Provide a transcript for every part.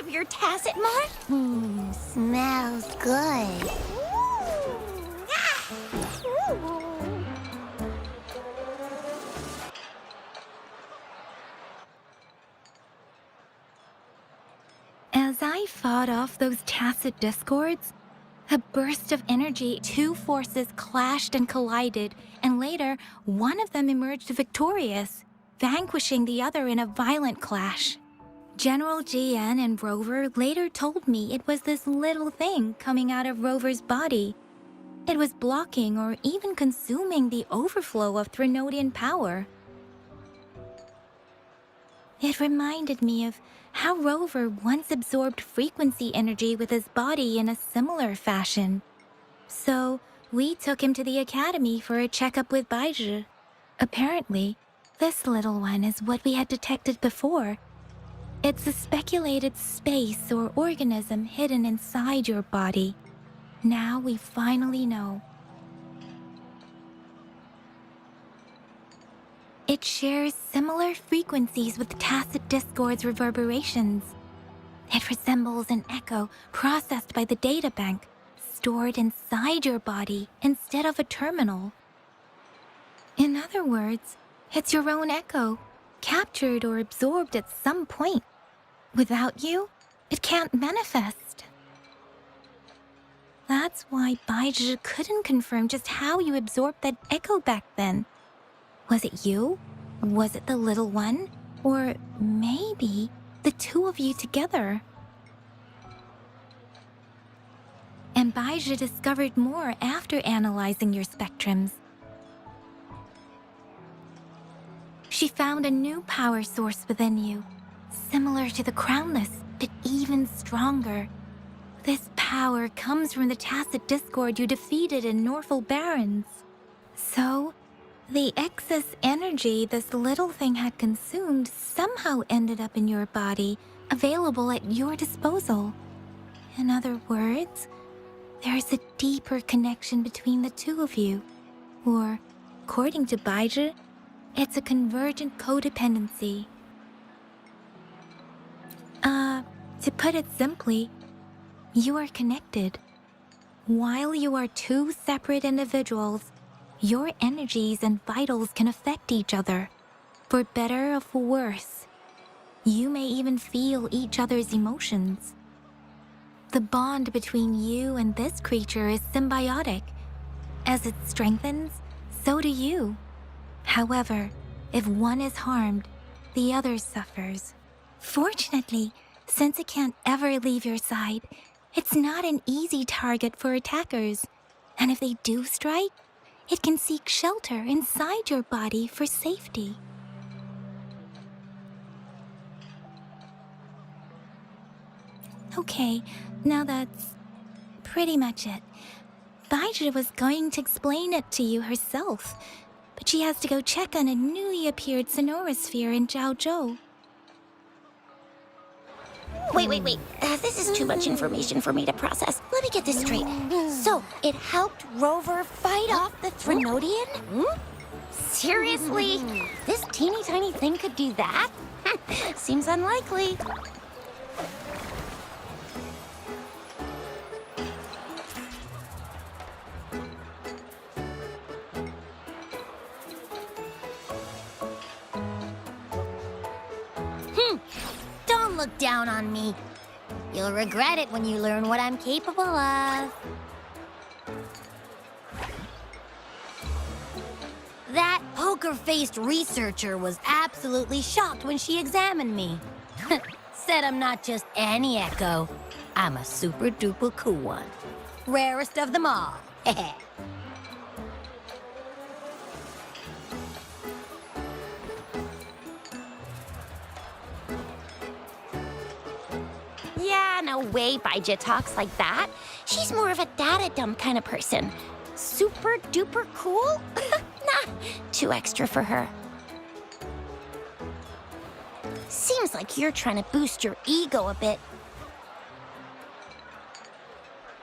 of your tacit mark? Smells good. As I fought off those tacit discords, a burst of energy, two forces clashed and collided, and later, one of them emerged victorious, vanquishing the other in a violent clash. General GN and Rover later told me it was this little thing coming out of Rover's body. It was blocking or even consuming the overflow of Threnodian power. It reminded me of how Rover once absorbed frequency energy with his body in a similar fashion. So, we took him to the academy for a checkup with Baizhi. Apparently, this little one is what we had detected before. It's a speculated space or organism hidden inside your body. Now we finally know. It shares similar frequencies with tacit discord's reverberations. It resembles an echo processed by the data bank, stored inside your body instead of a terminal. In other words, it's your own echo, captured or absorbed at some point. Without you, it can't manifest. That's why Baizhi couldn't confirm just how you absorbed that echo back then. Was it you? Was it the little one? Or maybe the two of you together? And Baizhi discovered more after analyzing your spectrums. She found a new power source within you, similar to the Crownless, but even stronger. This power comes from the tacit discord you defeated in Norful Barrens. So, the excess energy this little thing had consumed somehow ended up in your body, available at your disposal. In other words, there's a deeper connection between the two of you. Or, according to Baizhi, it's a convergent codependency. To put it simply, you are connected. While you are two separate individuals, your energies and vitals can affect each other, for better or for worse. You may even feel each other's emotions. The bond between you and this creature is symbiotic. As it strengthens, so do you. However, if one is harmed, the other suffers. Fortunately, since it can't ever leave your side, it's not an easy target for attackers. And if they do strike, it can seek shelter inside your body for safety. Okay, now that's pretty much it. Baizhi was going to explain it to you herself, but she has to go check on a newly appeared sonorosphere in Jiaozhou. Wait. This is too much information for me to process. Let me get this straight. So, it helped Rover fight off the Threnodian? Seriously? This teeny tiny thing could do that? Seems unlikely. Don't look down on me. You'll regret it when you learn what I'm capable of. That poker-faced researcher was absolutely shocked when she examined me. Said I'm not just any echo. I'm a super-duper cool one. Rarest of them all. Yeah, no way Baizhi talks like that. She's more of a data dump kind of person. Super duper cool? Nah, too extra for her. Seems like you're trying to boost your ego a bit.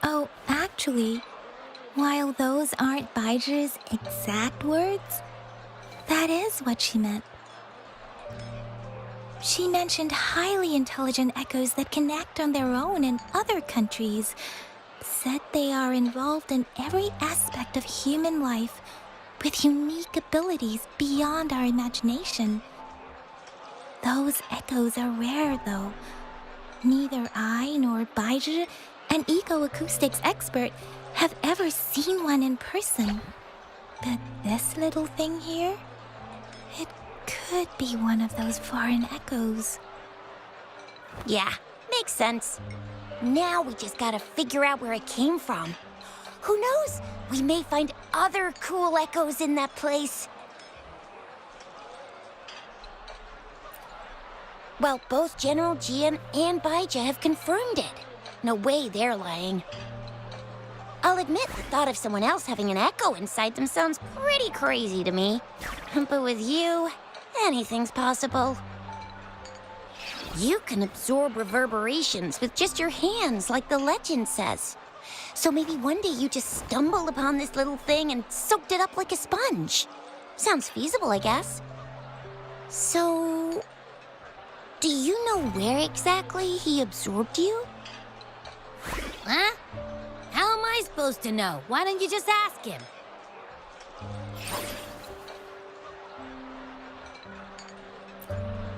Oh, actually, while those aren't Baizhi's exact words, that is what she meant. She mentioned highly intelligent echoes that can act on their own in other countries. Said they are involved in every aspect of human life with unique abilities beyond our imagination. Those echoes are rare, though. Neither I nor Baizhi, an eco-acoustics expert, have ever seen one in person. But this little thing here, it could be one of those foreign echoes. Yeah, makes sense. Now we just gotta figure out where it came from. Who knows? We may find other cool echoes in that place. Well, both General Jian and Baija have confirmed it. No way they're lying. I'll admit the thought of someone else having an echo inside them sounds pretty crazy to me. But with you, anything's possible. You can absorb reverberations with just your hands, like the legend says. So maybe one day you just stumbled upon this little thing and soaked it up like a sponge. Sounds feasible, I guess. So, do you know where exactly he absorbed you? Huh? How am I supposed to know? Why don't you just ask him?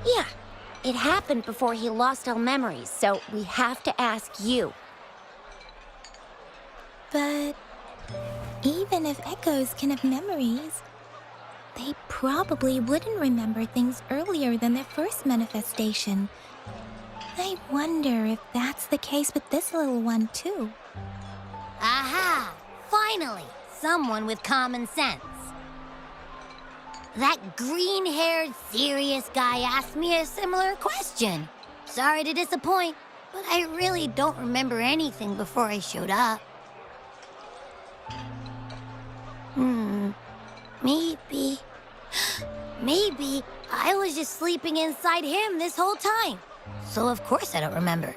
Yeah, it happened before he lost all memories, so we have to ask you. But even if echoes can have memories, they probably wouldn't remember things earlier than their first manifestation. I wonder if that's the case with this little one, too. Aha! Finally! Someone with common sense. That green-haired, serious guy asked me a similar question. Sorry to disappoint, but I really don't remember anything before I showed up. Maybe I was just sleeping inside him this whole time. So of course I don't remember.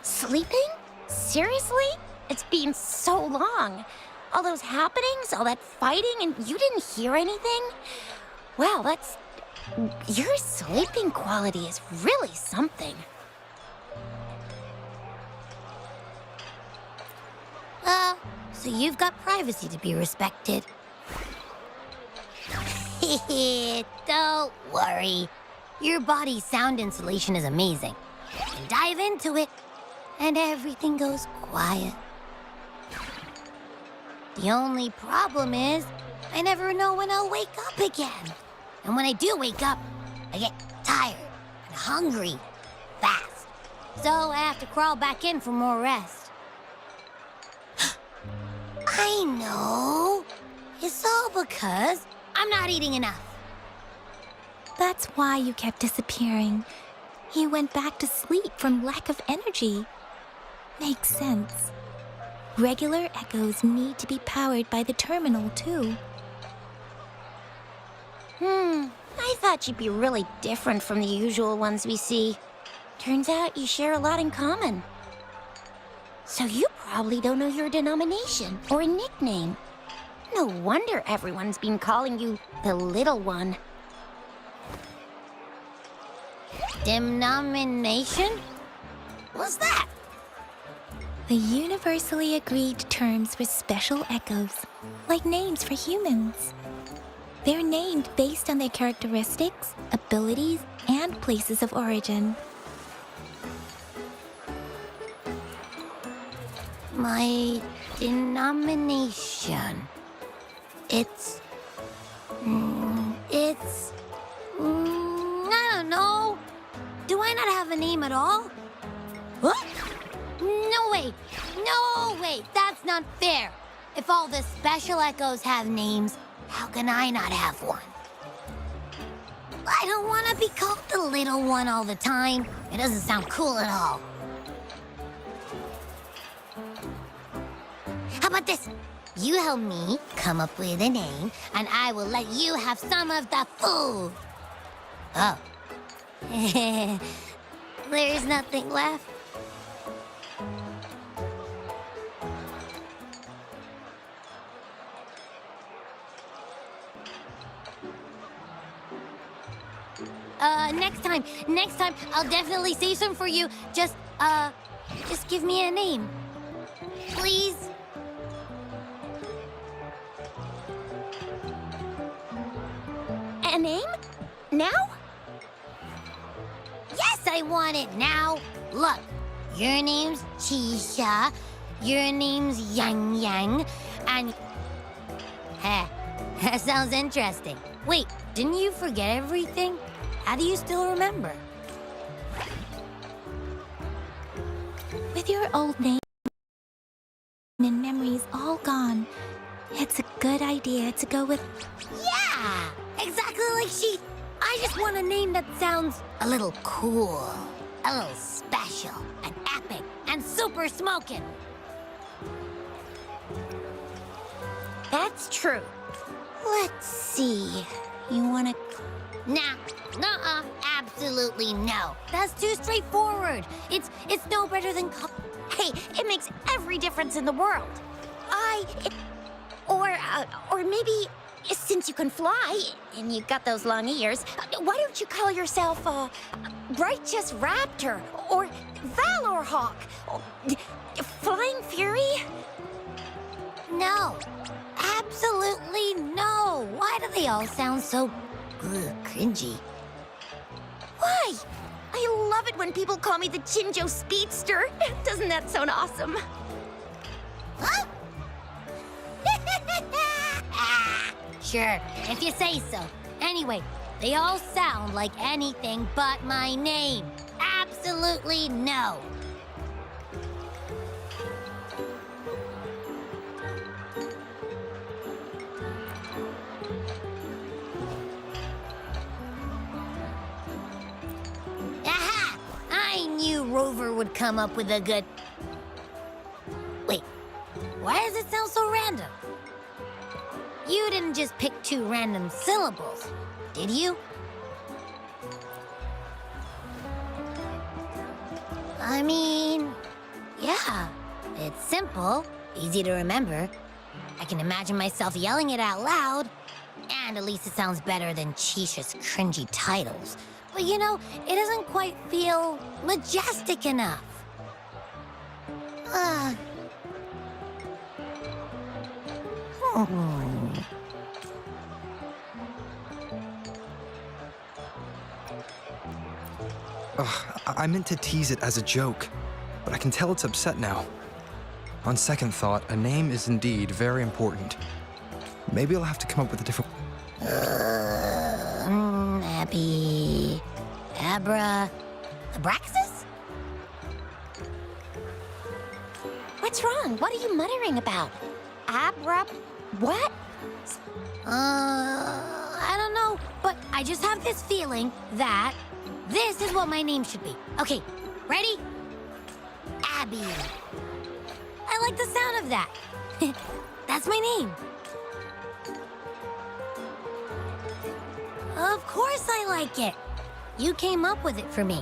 Sleeping? Seriously? It's been so long. All those happenings, all that fighting, and you didn't hear anything? Wow, your sleeping quality is really something. So you've got privacy to be respected. Don't worry. Your body's sound insulation is amazing. You can dive into it, and everything goes quiet. The only problem is, I never know when I'll wake up again. And when I do wake up, I get tired and hungry fast. So I have to crawl back in for more rest. I know. It's all because I'm not eating enough. That's why you kept disappearing. You went back to sleep from lack of energy. Makes sense. Regular echoes need to be powered by the terminal, too. I thought you'd be really different from the usual ones we see. Turns out you share a lot in common. So you probably don't know your denomination or a nickname. No wonder everyone's been calling you the Little One. Denomination? What's that? The universally agreed terms for special echoes, like names for humans. They're named based on their characteristics, abilities, and places of origin. My denomination. I don't know. Do I not have a name at all? What? No way. No way. That's not fair. If all the special echoes have names, how can I not have one? I don't want to be called the little one all the time. It doesn't sound cool at all. How about this? You help me come up with a name, and I will let you have some of the food. Oh. There's nothing left. Next time, I'll definitely save some for you. Just give me a name. Please? A name? Now? Yes, I want it now. Look, your name's Chisha, your name's Yang Yang, and... Heh, that sounds interesting. Wait, didn't you forget everything? How do you still remember? With your old name and memories all gone, it's a good idea to go with... Yeah, exactly like she... I just want a name that sounds a little cool, a little special, and epic, and super smoking. That's true. Let's see. You wanna... Nah, nuh-uh, absolutely no. That's too straightforward. It's no better than... Hey, it makes every difference in the world. Or maybe, since you can fly, and you got those long ears, why don't you call yourself, Righteous Raptor, or Valor Hawk, or Flying Fury? No, absolutely no. Why do they all sound so cringy? Why? I love it when people call me the Jinzhou Speedster. Doesn't that sound awesome? Huh? Sure, if you say so. Anyway, they all sound like anything but my name. Absolutely no. Aha! I knew Rover would come up with a good... Wait, why does it sound so random? You didn't just pick two random syllables, did you? I mean, yeah, it's simple, easy to remember. I can imagine myself yelling it out loud, and at least it sounds better than Chisha's cringy titles. But you know, it doesn't quite feel majestic enough. I meant to tease it as a joke, but I can tell it's upset now. On second thought, a name is indeed very important. Maybe I'll have to come up with a different... Abby... Abra... Abraxas? What's wrong? What are you muttering about? What? I don't know, but I just have this feeling that this is what my name should be. Okay, ready? Abby. I like the sound of that. That's my name. Of course I like it. You came up with it for me.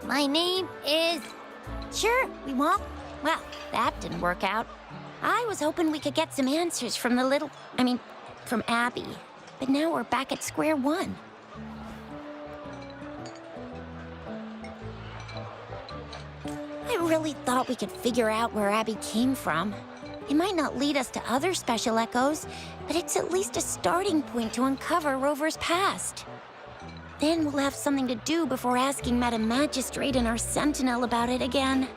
My name is... Sure, we won't. Well, that didn't work out. I was hoping we could get some answers from from Abby. But now we're back at square one. I really thought we could figure out where Abby came from. It might not lead us to other special echoes, but it's at least a starting point to uncover Rover's past. Then we'll have something to do before asking Madam Magistrate and our Sentinel about it again.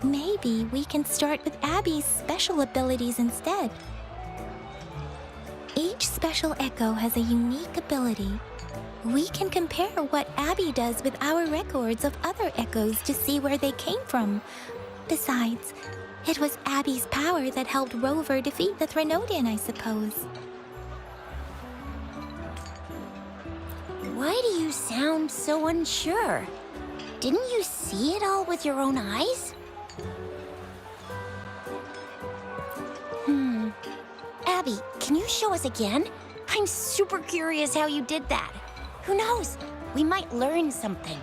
Maybe we can start with Abby's special abilities instead. Each special echo has a unique ability. We can compare what Abby does with our records of other echoes to see where they came from. Besides, it was Abby's power that helped Rover defeat the Threnodian, I suppose. Why do you sound so unsure? Didn't you see it all with your own eyes? Abby, can you show us again? I'm super curious how you did that. Who knows? We might learn something.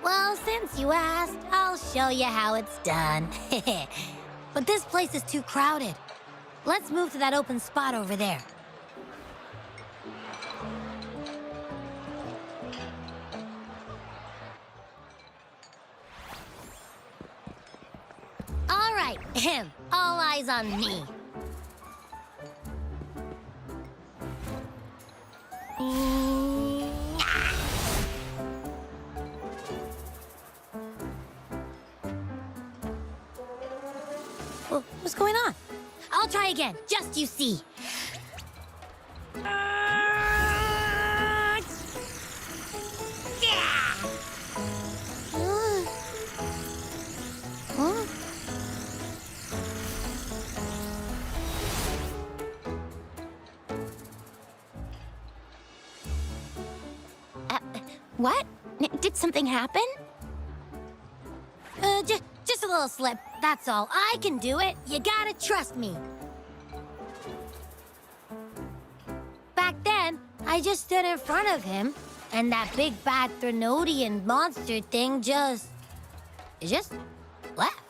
Well, since you asked, I'll show you how it's done. But this place is too crowded. Let's move to that open spot over there. right, all eyes on me. What's going on? I'll try again, just you see. What? Did something happen? Just a little slip, that's all. I can do it. You gotta trust me. Back then, I just stood in front of him, and that big bad Threnodian monster thing just left.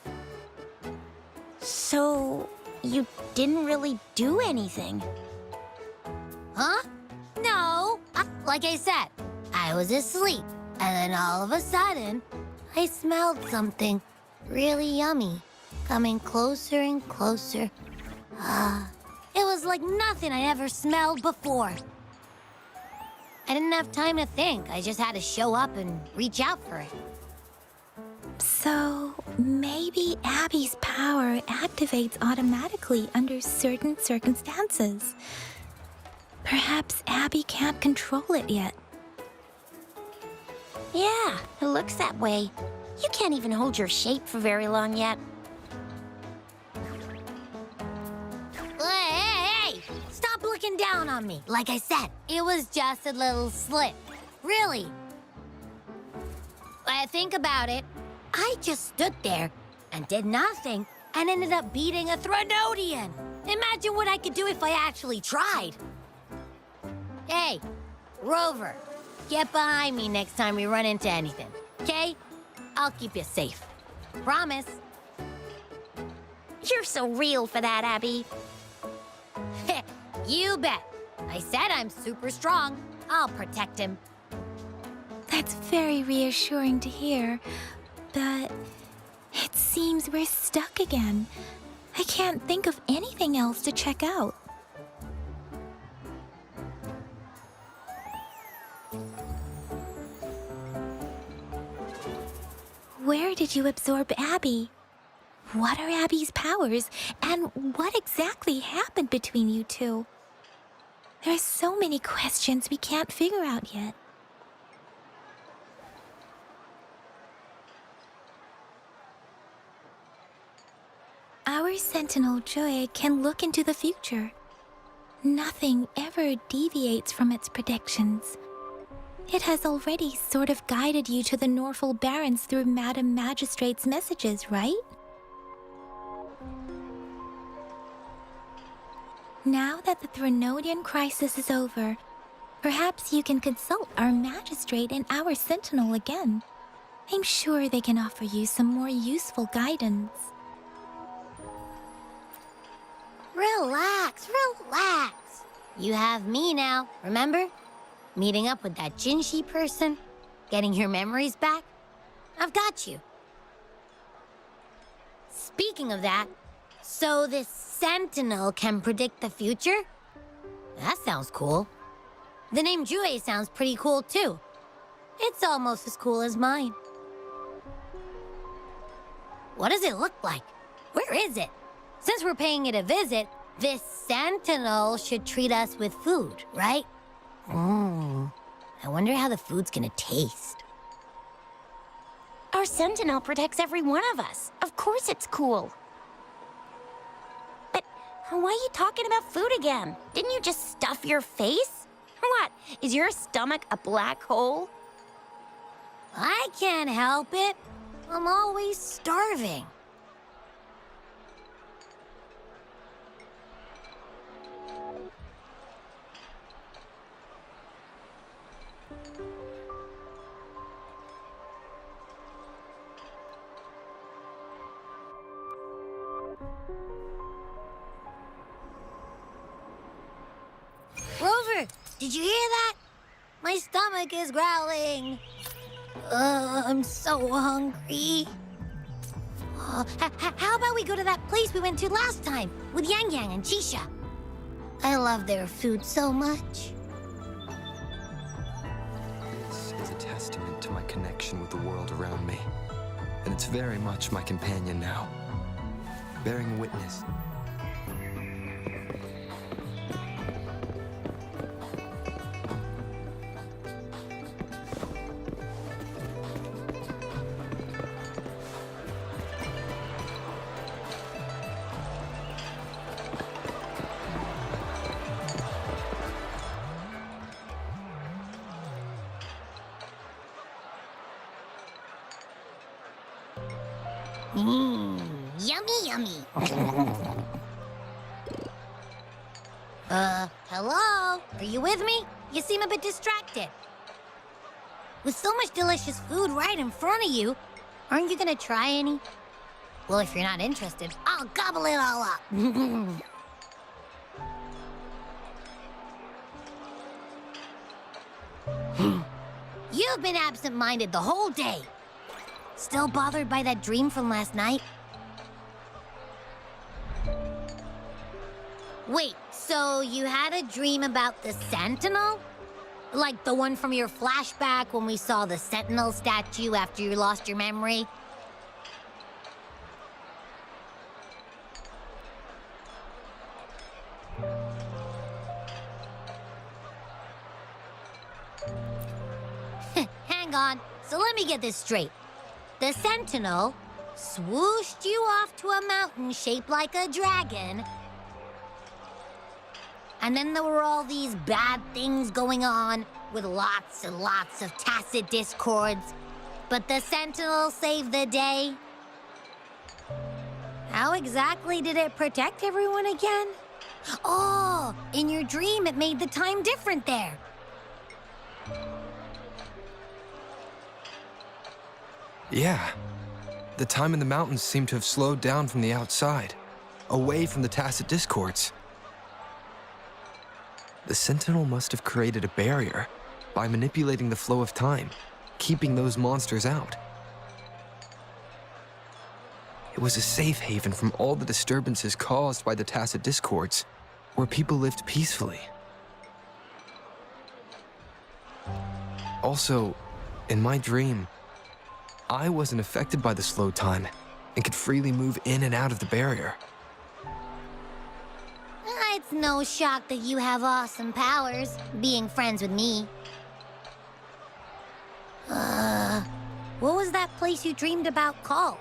So, you didn't really do anything? Huh? No. Like I said, I was asleep, and then all of a sudden, I smelled something really yummy coming closer and closer. It was like nothing I ever smelled before. I didn't have time to think. I just had to show up and reach out for it. So, maybe Abby's power activates automatically under certain circumstances. Perhaps Abby can't control it yet. Yeah, it looks that way. You can't even hold your shape for very long yet. Hey! Stop looking down on me. Like I said, it was just a little slip. Really. Think about it. I just stood there and did nothing and ended up beating a Threnodian. Imagine what I could do if I actually tried. Hey, Rover, get behind me next time we run into anything, okay? I'll keep you safe. Promise. You're so real for that, Abby. You bet. I said I'm super strong. I'll protect him. That's very reassuring to hear, but it seems we're stuck again. I can't think of anything else to check out. Where did you absorb Abby? What are Abby's powers, and what exactly happened between you two? There are so many questions we can't figure out yet. Our Sentinel Joy can look into the future. Nothing ever deviates from its predictions. It has already sort of guided you to the Norfolk Barrens through Madam Magistrate's messages, right? Now that the Threnodian crisis is over, perhaps you can consult our Magistrate and our Sentinel again. I'm sure they can offer you some more useful guidance. Relax, relax. You have me now, remember? Meeting up with that Jinzhou person, getting your memories back. I've got you. Speaking of that, so this Sentinel can predict the future? That sounds cool. The name Jue sounds pretty cool too. It's almost as cool as mine. What does it look like? Where is it? Since we're paying it a visit, this Sentinel should treat us with food, right? I wonder how the food's gonna taste. Our Sentinel protects every one of us. Of course it's cool. But why are you talking about food again? Didn't you just stuff your face? Or what? Is your stomach a black hole? I can't help it. I'm always starving. Rover, did you hear that? My stomach is growling. I'm so hungry. How about about we go to that place we went to last time with Yang Yang and Chisha? I love their food so much. This is a testament to my connection with the world around me. And it's very much my companion now, bearing witness. Yummy, yummy. Hello? Are you with me? You seem a bit distracted. With so much delicious food right in front of you, aren't you gonna try any? Well, if you're not interested, I'll gobble it all up. You've been absent-minded the whole day. Still bothered by that dream from last night? Wait, so you had a dream about the Sentinel? Like the one from your flashback when we saw the Sentinel statue after you lost your memory? Hang on, so let me get this straight. The Sentinel swooshed you off to a mountain shaped like a dragon. And then there were all these bad things going on with lots and lots of tacit discords. But the Sentinel saved the day. How exactly did it protect everyone again? Oh, in your dream it made the time different there. Yeah. The time in the mountains seemed to have slowed down from the outside, away from the tacit discords. The Sentinel must have created a barrier by manipulating the flow of time, keeping those monsters out. It was a safe haven from all the disturbances caused by the tacit discords, where people lived peacefully. Also, in my dream, I wasn't affected by the slow time and could freely move in and out of the barrier. It's no shock that you have awesome powers, being friends with me. What was that place you dreamed about called?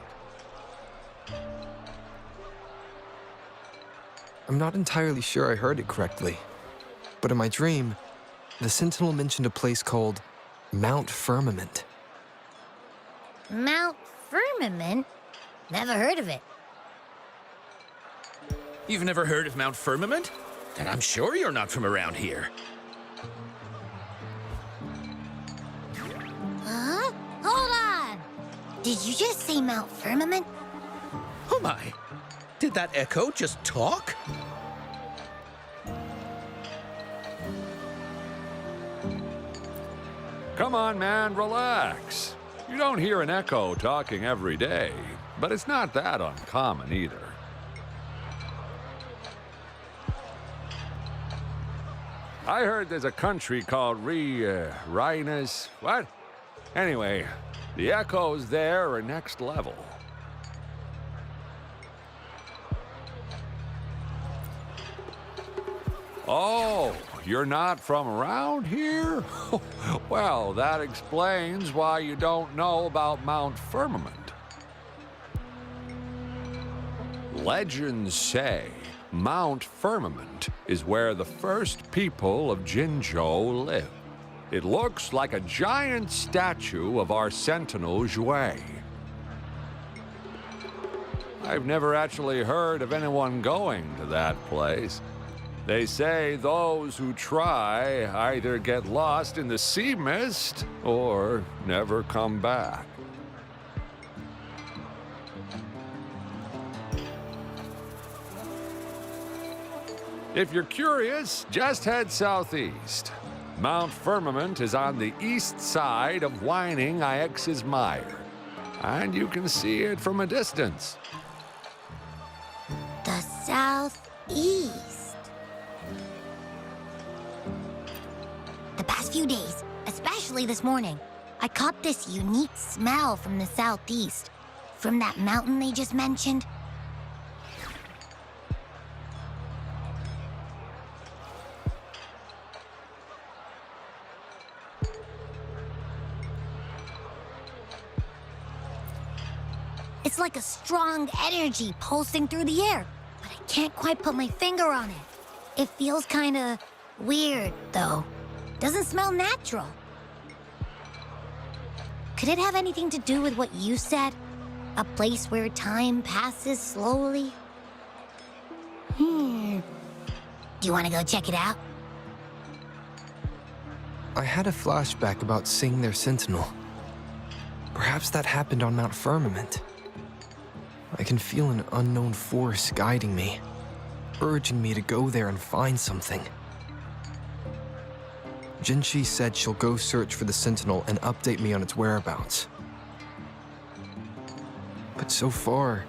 I'm not entirely sure I heard it correctly, but in my dream, the Sentinel mentioned a place called Mount Firmament. Mount Firmament? Never heard of it. You've never heard of Mount Firmament? Then I'm sure you're not from around here. Huh? Hold on! Did you just say Mount Firmament? Oh my! Did that echo just talk? Come on, man, relax. You don't hear an echo talking every day, but it's not that uncommon either. I heard there's a country called Rhinus. What? Anyway, the echoes there are next level. Oh, you're not from around here? Well, that explains why you don't know about Mount Firmament. Legends say Mount Firmament is where the first people of Jinzhou lived. It looks like a giant statue of our Sentinel Jue. I've never actually heard of anyone going to that place. They say those who try either get lost in the sea mist or never come back. If you're curious, just head southeast. Mount Firmament is on the east side of Whining Ix's Mire, and you can see it from a distance. southeast. The past few days, especially this morning, I caught this unique smell from the southeast. From that mountain they just mentioned. It's like a strong energy pulsing through the air, but I can't quite put my finger on it. It feels kinda weird, though. Doesn't smell natural. Could it have anything to do with what you said? A place where time passes slowly? Do you want to go check it out? I had a flashback about seeing their sentinel. Perhaps that happened on Mount Firmament. I can feel an unknown force guiding me, urging me to go there and find something. Jinzhou said she'll go search for the sentinel and update me on its whereabouts. But so far,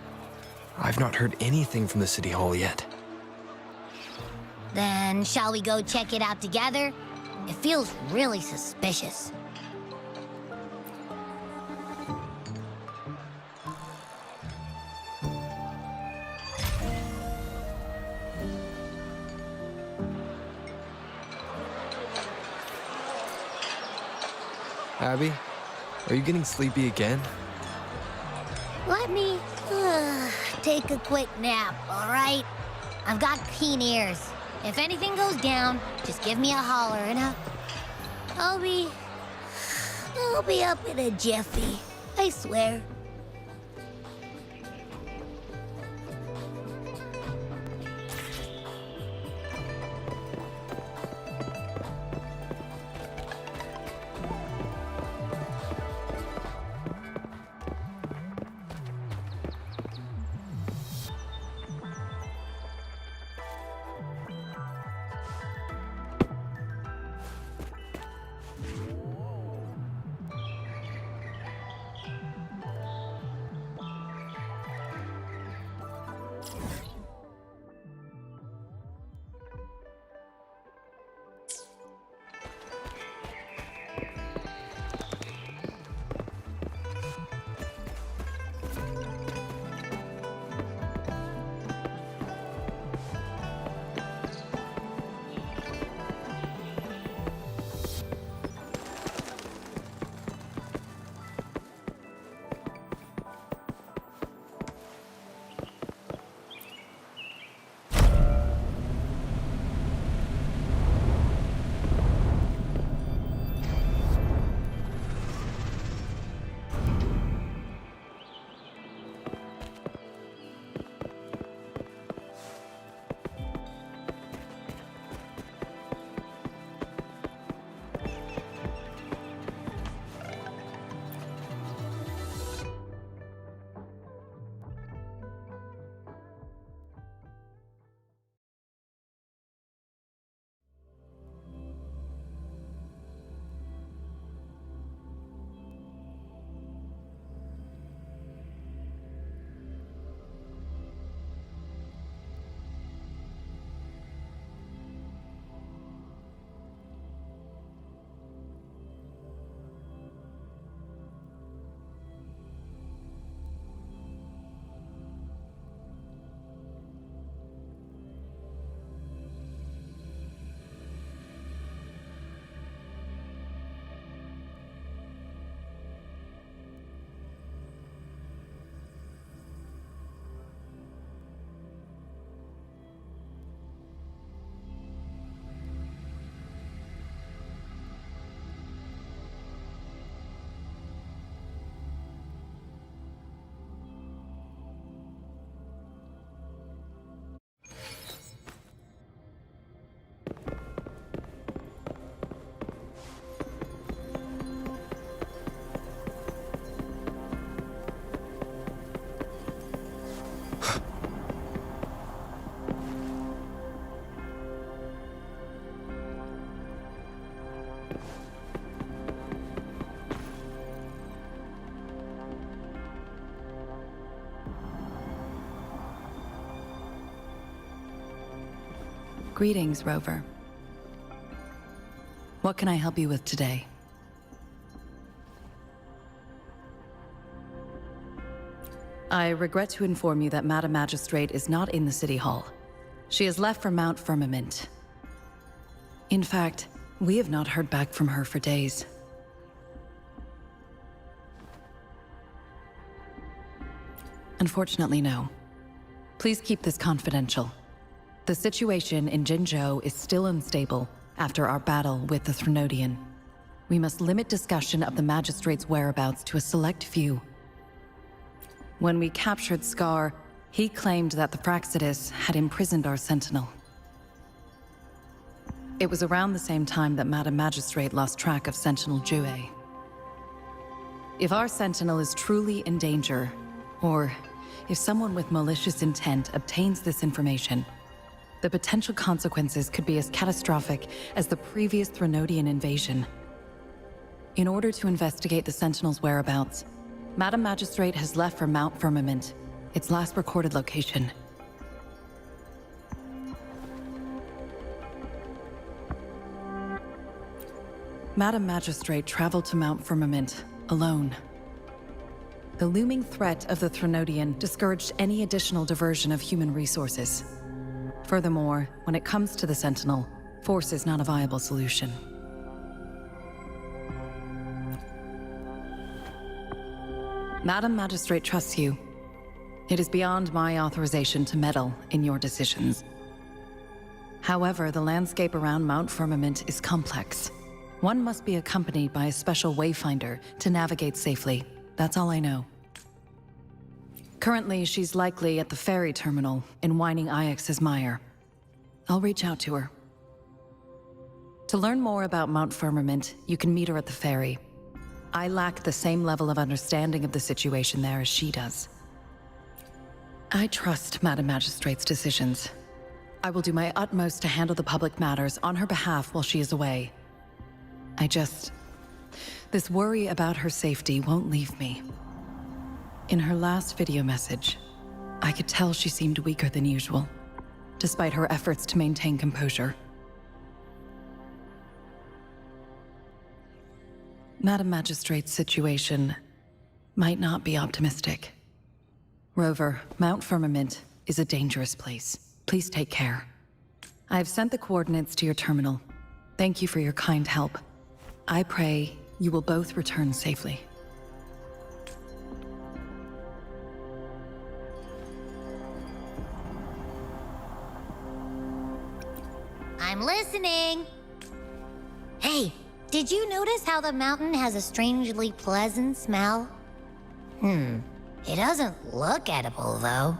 I've not heard anything from the City Hall yet. Then shall we go check it out together? It feels really suspicious. Abby, are you getting sleepy again? Let me take a quick nap, all right? I've got keen ears. If anything goes down, just give me a holler and I'll be up in a jiffy. I swear. Greetings, Rover. What can I help you with today? I regret to inform you that Madam Magistrate is not in the City Hall. She has left for Mount Firmament. In fact, we have not heard back from her for days. Unfortunately, no. Please keep this confidential. The situation in Jinzhou is still unstable after our battle with the Threnodian. We must limit discussion of the Magistrate's whereabouts to a select few. When we captured Scar, he claimed that the Fraxidus had imprisoned our Sentinel. It was around the same time that Madam Magistrate lost track of Sentinel Jue. If our Sentinel is truly in danger, or if someone with malicious intent obtains this information, the potential consequences could be as catastrophic as the previous Threnodian invasion. In order to investigate the Sentinel's whereabouts, Madam Magistrate has left for Mount Firmament, its last recorded location. Madam Magistrate traveled to Mount Firmament alone. The looming threat of the Threnodian discouraged any additional diversion of human resources. Furthermore, when it comes to the Sentinel, force is not a viable solution. Madam Magistrate trusts you. It is beyond my authorization to meddle in your decisions. However, the landscape around Mount Firmament is complex. One must be accompanied by a special wayfinder to navigate safely. That's all I know. Currently, she's likely at the ferry terminal in Whining Ix's Mire. I'll reach out to her. To learn more about Mount Firmament, you can meet her at the ferry. I lack the same level of understanding of the situation there as she does. I trust Madam Magistrate's decisions. I will do my utmost to handle the public matters on her behalf while she is away. This worry about her safety won't leave me. In her last video message, I could tell she seemed weaker than usual, despite her efforts to maintain composure. Madam Magistrate's situation might not be optimistic. Rover, Mount Firmament is a dangerous place. Please take care. I have sent the coordinates to your terminal. Thank you for your kind help. I pray you will both return safely. I'm listening. Hey, did you notice how the mountain has a strangely pleasant smell? It doesn't look edible, though.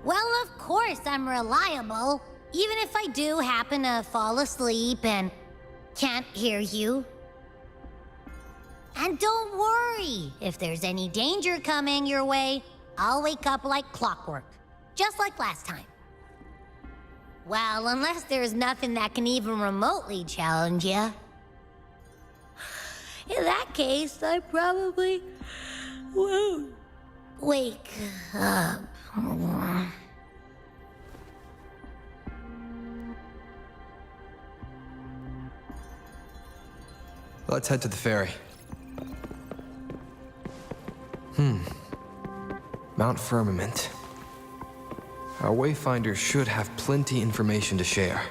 Well, of course I'm reliable, even if I do happen to fall asleep and can't hear you. And don't worry, if there's any danger coming your way, I'll wake up like clockwork, just like last time. Well, unless there's nothing that can even remotely challenge you. In that case, I probably won't wake up. Let's head to the ferry. Mount Firmament. Our wayfinder should have plenty information to share.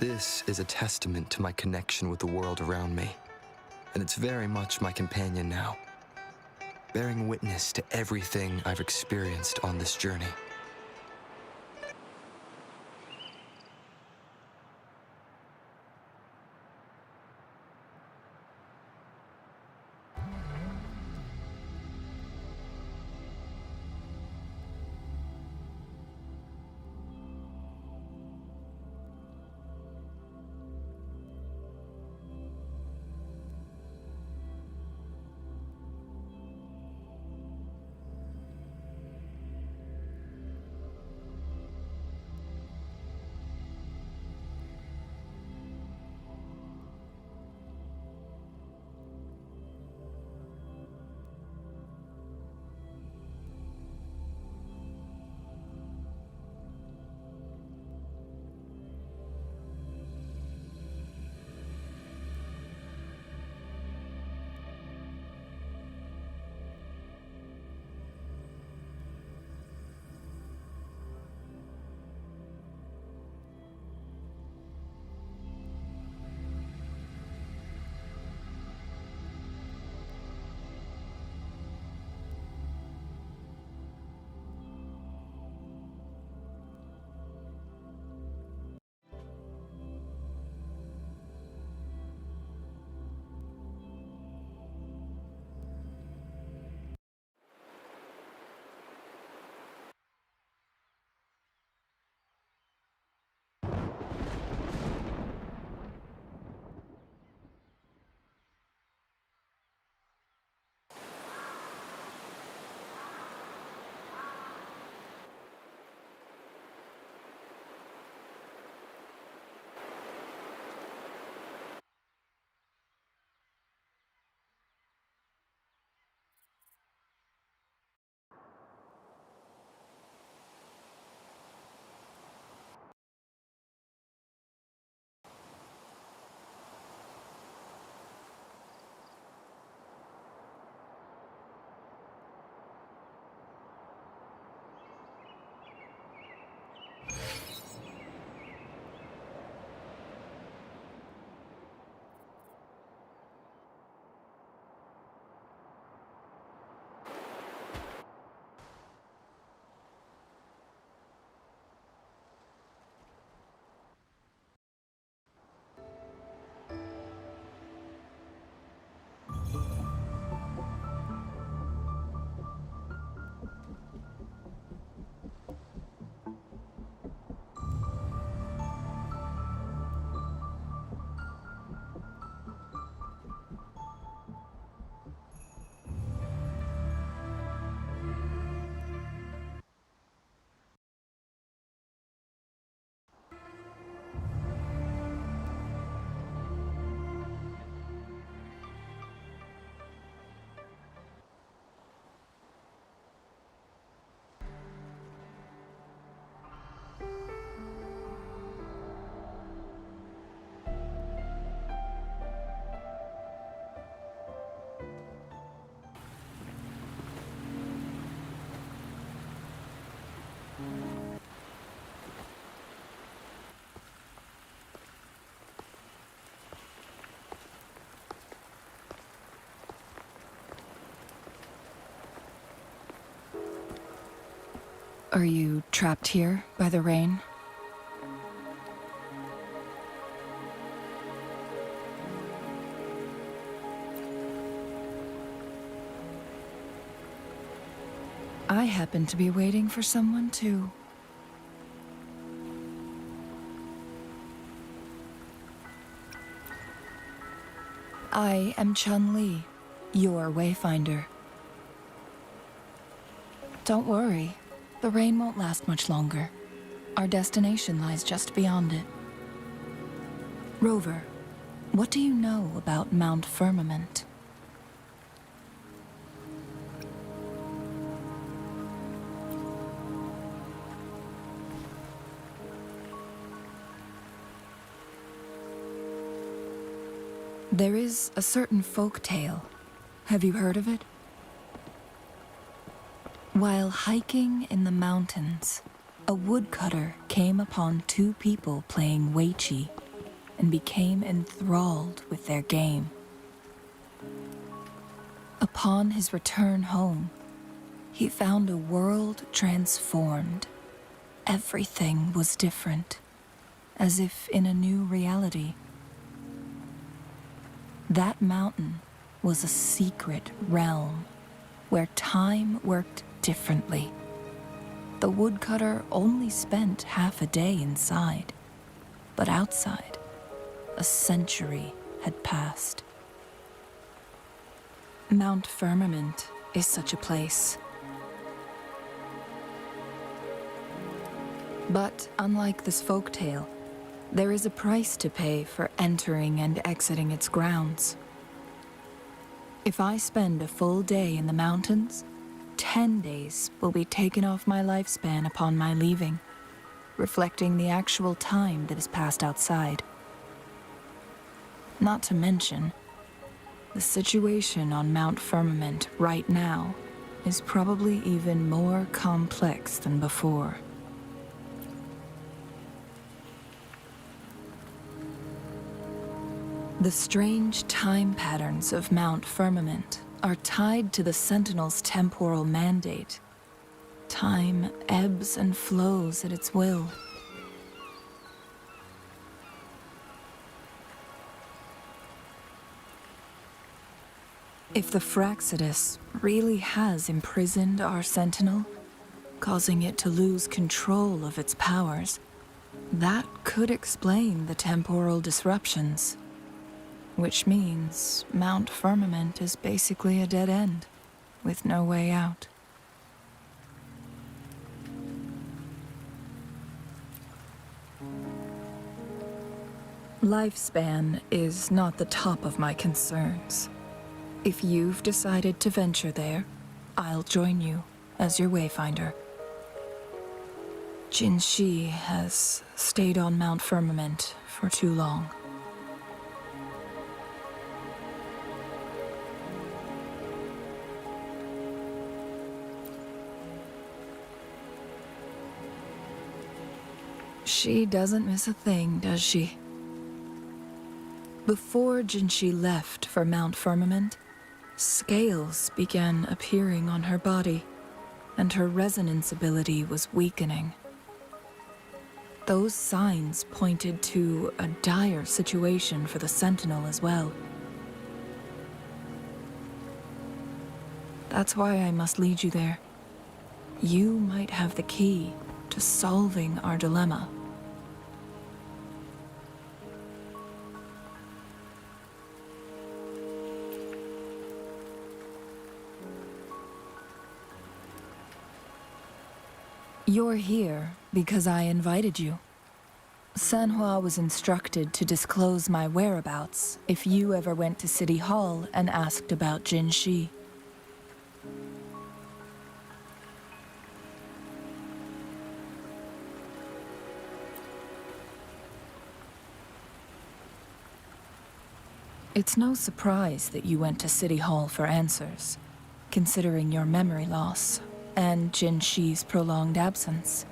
This is a testament to my connection with the world around me, and it's very much my companion now, bearing witness to everything I've experienced on this journey. Are you trapped here by the rain? I happen to be waiting for someone too. I am Chun-Li, your Wayfinder. Don't worry, the rain won't last much longer. Our destination lies just beyond it. Rover, what do you know about Mount Firmament? There is a certain folk tale. Have you heard of it? While hiking in the mountains, a woodcutter came upon two people playing Weiqi and became enthralled with their game. Upon his return home, he found a world transformed. Everything was different, as if in a new reality. That mountain was a secret realm where time worked differently. The woodcutter only spent half a day inside, but outside, a century had passed. Mount Firmament is such a place. But unlike this folktale, there is a price to pay for entering and exiting its grounds. If I spend a full day in the mountains, 10 days will be taken off my lifespan upon my leaving, reflecting the actual time that is passed outside. Not to mention, the situation on Mount Firmament right now is probably even more complex than before. The strange time patterns of Mount Firmament are tied to the Sentinel's temporal mandate. Time ebbs and flows at its will. If the Fraxidus really has imprisoned our Sentinel, causing it to lose control of its powers, that could explain the temporal disruptions. Which means Mount Firmament is basically a dead end, with no way out. Lifespan is not the top of my concerns. If you've decided to venture there, I'll join you as your wayfinder. Jinzhou has stayed on Mount Firmament for too long. She doesn't miss a thing, does she? Before Jinzhou left for Mount Firmament, scales began appearing on her body, and her resonance ability was weakening. Those signs pointed to a dire situation for the Sentinel as well. That's why I must lead you there. You might have the key to solving our dilemma. You're here because I invited you. Sanhua was instructed to disclose my whereabouts if you ever went to City Hall and asked about Jinzhou. It's no surprise that you went to City Hall for answers, considering your memory loss and Jinzhi's prolonged absence.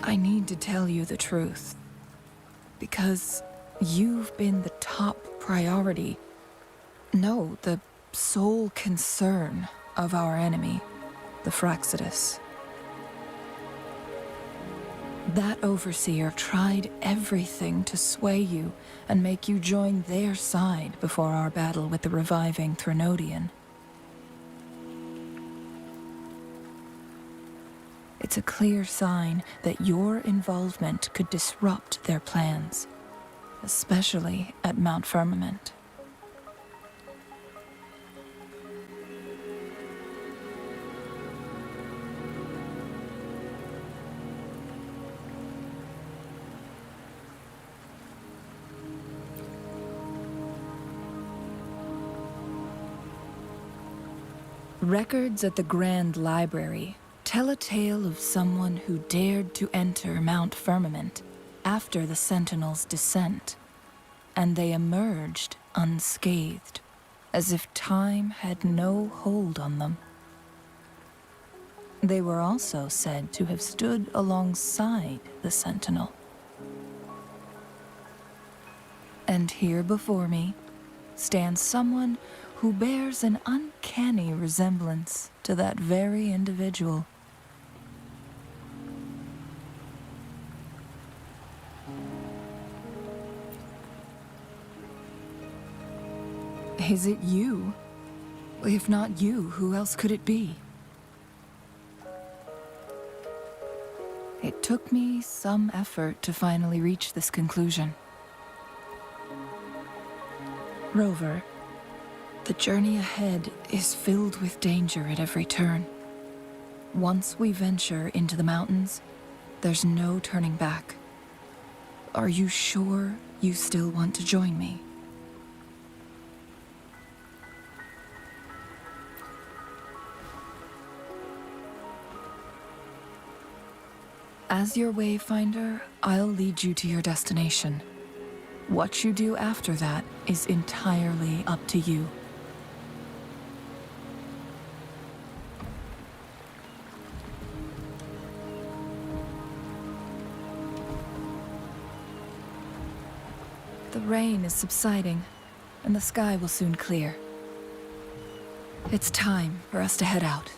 I need to tell you the truth, because you've been the top priority, no, the sole concern of our enemy, the Fraxidus. That overseer tried everything to sway you and make you join their side before our battle with the reviving Threnodian. It's a clear sign that your involvement could disrupt their plans, especially at Mount Firmament. Records at the Grand Library tell a tale of someone who dared to enter Mount Firmament after the Sentinel's descent, and they emerged unscathed, as if time had no hold on them. They were also said to have stood alongside the Sentinel, And here before me stands someone who bears an uncanny resemblance to that very individual. Is it you? If not you, who else could it be? It took me some effort to finally reach this conclusion. Rover, the journey ahead is filled with danger at every turn. Once we venture into the mountains, there's no turning back. Are you sure you still want to join me? As your wayfinder, I'll lead you to your destination. What you do after that is entirely up to you. The rain is subsiding, and the sky will soon clear. It's time for us to head out.